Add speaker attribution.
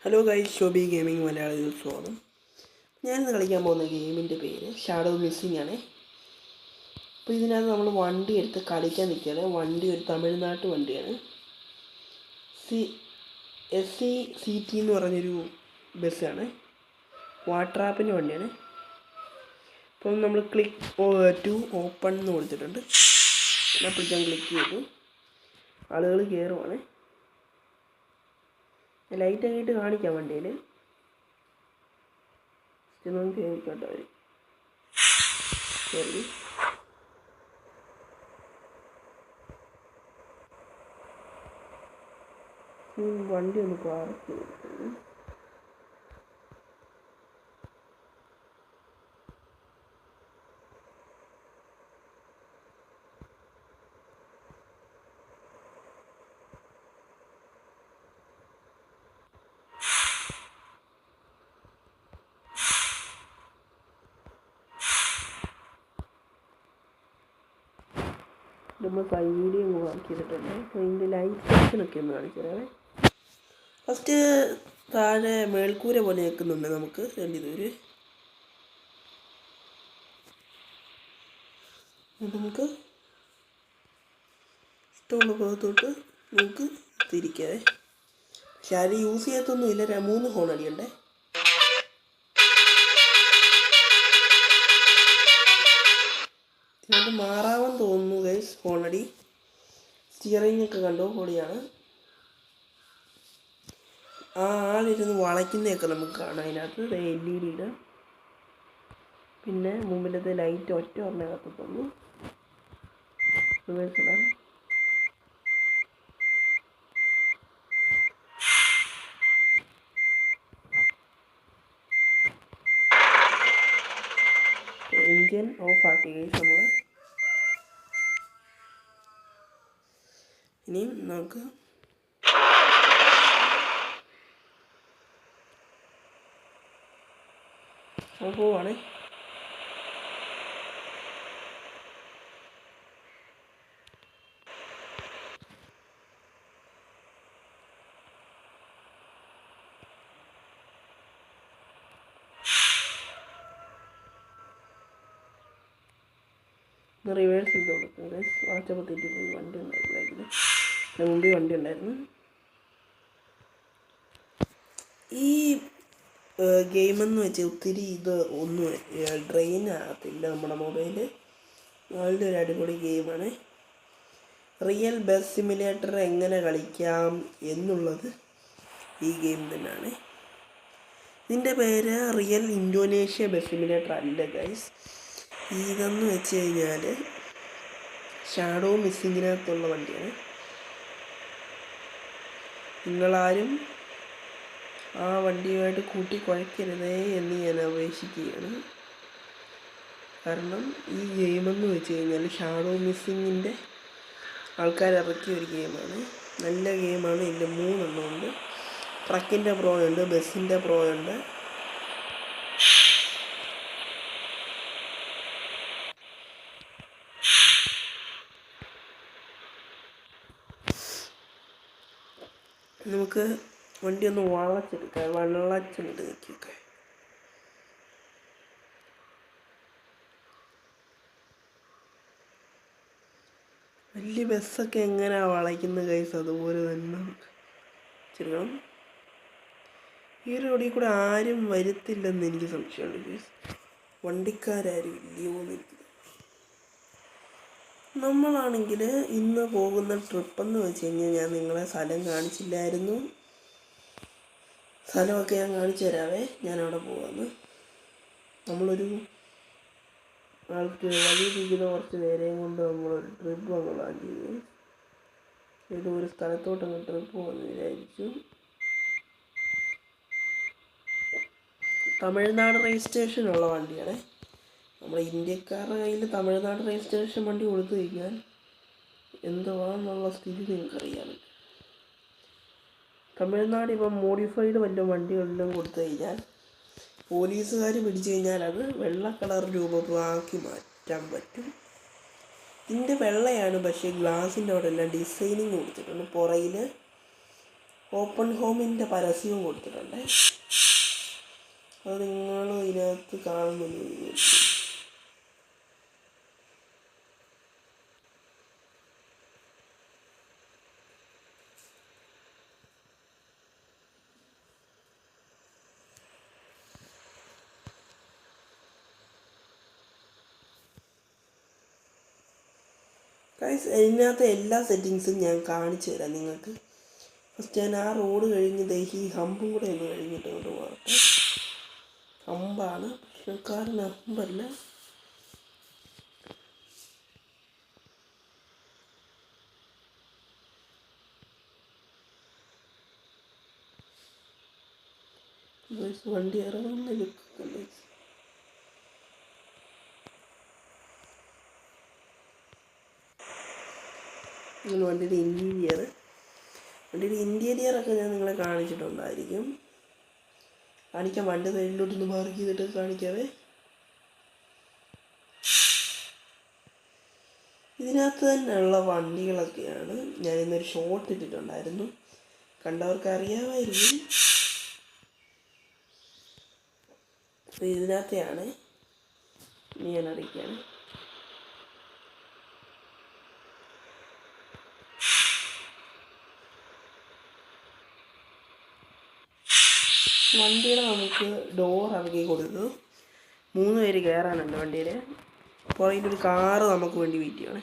Speaker 1: Hello guys, Shobi gaming മലയാളിയിൽ സ്വാഗതം. ഞാനിന്ന് കളിക്കാൻ പോകുന്ന ഗെയിമിൻ്റെ പേര് ഷാഡോ മിസ്സിംഗ് ആണ്. അപ്പോൾ ഇതിനകത്ത് നമ്മൾ വണ്ടി എടുത്ത് കളിക്കാൻ നിൽക്കുകയാണ്. വണ്ടി ഒരു തമിഴ്നാട്ട് വണ്ടിയാണ്. SECT എന്ന് പറഞ്ഞൊരു ബസ്സാണ്. വാട്ടർ ആപ്പിൻ്റെ വണ്ടിയാണ്. അപ്പം നമ്മൾ ക്ലിക്ക് ടു ഓപ്പൺ എന്ന് കൊടുത്തിട്ടുണ്ട്. അപ്പോൾ ഞാൻ ക്ലിക്ക് ചെയ്തു. ആളുകൾ കയറുവാണ്. ലൈറ്റൊക്കെ ഇട്ട് കാണിക്കാം വണ്ടിയിൽ. നമുക്ക് കേൾക്കട്ടെ. അവർ കയറി വണ്ടി ഒന്ന് പാർക്ക് ചെയ്തിട്ടുണ്ട്. നമ്മൾ സൈഡിൽ ഒന്ന് വർക്ക് ചെയ്തിട്ടുണ്ട്. അപ്പോൾ ഇതിൻ്റെ ലൈറ്റ് സെക്ഷനൊക്കെ ഒന്ന് കാണിച്ചതേ. ഫസ്റ്റ് താഴെ മേൽക്കൂര പോലെ നിൽക്കുന്നുണ്ട്. നമുക്ക് രണ്ടിതൊരു നമുക്ക് ഇഷ്ടമുള്ള ഭാഗത്തോട്ട് നമുക്ക് തിരിക്കാതെ. പക്ഷെ അത് യൂസ് ചെയ്യത്തൊന്നുമില്ല. 3 ഹോൺ അടിയുണ്ടേ. ഇതിനകത്ത് മാറാമെന്ന് തോന്നുന്നു ഗൈസ്. ഹോണടി സ്റ്റിയറിംഗ് ഒക്കെ കണ്ടോ, പൊളിയാണ്. ആ ആളിരുന്ന് വളയ്ക്കുന്നതൊക്കെ നമുക്ക് കാണാം അതിനകത്ത്. LED പിന്നെ മുമ്പിലത്തെ ലൈറ്റ് ഒറ്റ ഒരെണ്ണ കത്തത്തുള്ളൂ. റിവേഴ്സിടാം. എൻജിൻ ഓഫ് ആക്കി ഗൈസ് നമ്മൾ. ഇനിയും നമുക്ക് പോവാണ്. റിവേഴ്സ് ചെയ്ത് കൊടുക്കുന്നത് വാച്ചപ്പോൾ തെറ്റിപ്പോയി. വണ്ടി ഉണ്ടായിരുന്നു, മുമ്പിൽ വണ്ടി ഉണ്ടായിരുന്നു. ഈ ഗെയിമെന്ന് വെച്ചാൽ ഒത്തിരി ഒന്നും ഡ്രെയിൻ ആകത്തില്ല നമ്മുടെ മൊബൈല്. വളരെ ഒരു അടിപൊളി ഗെയിമാണ്. റിയൽ ബസ് സിമുലേറ്റർ എങ്ങനെ കളിക്കാം എന്നുള്ളത് ഈ ഗെയിം തന്നെയാണ്. ഇതിൻ്റെ പേര് റിയൽ ഇന്തോനേഷ്യ ബസ് സിമുലേറ്റർ അല്ല ഗൈസ്. ഇതെന്ന് വെച്ച് കഴിഞ്ഞാൽ ഷാഡോ മിസ്സിങ്ങിനകത്തുള്ള വണ്ടിയാണ്. നിങ്ങളാരും ആ വണ്ടിയുമായിട്ട് കൂട്ടി കുഴക്കരുതേ എന്ന് ഞാൻ അപേക്ഷിക്കുകയാണ്. കാരണം ഈ ഗെയിമെന്ന് വെച്ച് കഴിഞ്ഞാൽ ഷാഡോ മിസ്സിങ്ങിൻ്റെ ആൾക്കാർ ഇറക്കിയ ഒരു ഗെയിമാണ്. നല്ല ഗെയിമാണ്. ഇതിൻ്റെ 3 എണ്ണം ഉണ്ട്. ട്രക്കിൻ്റെ പ്രോ ഉണ്ട്, ബസ്സിൻ്റെ പ്രോ ഉണ്ട്. നമുക്ക് വണ്ടി ഒന്ന് വളച്ചെടുക്കാം. വെള്ളച്ചെടുത്ത് നിൽക്കൊക്കെ. വലിയ ബസ്സൊക്കെ എങ്ങനെയാണ് വളയ്ക്കുന്നത് ഗൈസ്, അതുപോലെ തന്നെ ചെറുക്കണം. ഈ റോഡിൽ കൂടെ ആരും വരുത്തില്ലെന്ന് എനിക്ക് സംശയമുണ്ട് ഗൈസ്. വണ്ടിക്കാരും ഇല്ലയോ എന്ന് എനിക്ക്. നമ്മളാണെങ്കിൽ ഇന്ന് പോകുന്ന ട്രിപ്പെന്ന് വെച്ച് കഴിഞ്ഞാൽ ഞാൻ നിങ്ങളെ സ്ഥലം കാണിച്ചില്ലായിരുന്നു. സ്ഥലമൊക്കെ ഞാൻ കാണിച്ചു തരാവേ. ഞാനവിടെ പോവാന്ന്. നമ്മളൊരു ആൾക്ക് വഴിയിരിക്കുന്ന കുറച്ച് പേരെയും കൊണ്ട് നമ്മളൊരു ട്രിപ്പ് അങ്ങ് പ്ലാൻ ചെയ്തു. ഏതോ ഒരു സ്ഥലത്തോട്ടങ്ങ് ട്രിപ്പ് പോകുമെന്ന് വിചാരിച്ചു. തമിഴ്നാട് രജിസ്ട്രേഷനുള്ള വണ്ടിയാണ്. നമ്മുടെ ഇന്ത്യക്കാരുടെ കയ്യിൽ തമിഴ്നാട് രജിസ്ട്രേഷൻ വണ്ടി കൊടുത്തു കഴിഞ്ഞാൽ എന്തുവാന്നുള്ള സ്ഥിതി നിങ്ങൾക്കറിയാൻ. തമിഴ്നാട് ഇപ്പം മോഡിഫൈഡ് വല്ല വണ്ടികളിലും കൊടുത്തു കഴിഞ്ഞാൽ പോലീസുകാർ പിടിച്ചു കഴിഞ്ഞാൽ അത് വെള്ള കളർ രൂപമാക്കി മാറ്റാൻ പറ്റും. ഇതിൻ്റെ വെള്ളയാണ്, പക്ഷേ ഗ്ലാസിൻ്റെ അവിടെ എല്ലാം ഡിസൈനിങ് കൊടുത്തിട്ടുണ്ട്. പുറയിൽ ഓപ്പൺ ഹോമിൻ്റെ പരസ്യവും കൊടുത്തിട്ടുണ്ട്. അത് നിങ്ങൾ ഇതിനകത്ത് കാണുന്നുണ്ട്. ഗൈസ് ഇതിനകത്ത് എല്ലാ സെറ്റിങ്സും ഞാൻ കാണിച്ചു തരാം നിങ്ങൾക്ക്. ഫസ്റ്റ് ഞാൻ ആ റോഡ് കഴിഞ്ഞ് ഈ ഹമ്പും കൂടെ ഒന്ന് കഴിഞ്ഞിട്ട് കൊണ്ട് പോകട്ടെ. ഹമ്പാണ്, കാറിന് ഹമ്പല്ല. വണ്ടി ഇറങ്ങുന്ന ലുക്കൊക്കെ വണ്ടിയുടെ ഇൻറ്റീരിയറൊക്കെ ഞാൻ നിങ്ങളെ കാണിച്ചിട്ടുണ്ടായിരിക്കും. കാണിക്കാം, വണ്ടി സൈഡിലോട്ടൊന്ന് മാർക്ക് ചെയ്തിട്ട് കാണിക്കാവേ. ഇതിനകത്ത് തന്നെയുള്ള വണ്ടികളൊക്കെയാണ്. ഞാൻ ഇന്നൊരു ഷോട്ട് ഇട്ടിട്ടുണ്ടായിരുന്നു, കണ്ടവർക്ക് അറിയാമായിരിക്കും. അപ്പോൾ ഇതിനകത്തെയാണ് ഞാൻ അറിയിക്കുകയാണ്. വണ്ടിയുടെ നമുക്ക് ഡോർ ഇറക്കി കൊടുത്തു. 3 പേര് കയറാനുണ്ട് വണ്ടിയിൽ. പുറകിലൊരു കാറ് നമുക്ക് വേണ്ടി വെയിറ്റ് ചെയ്യണേ.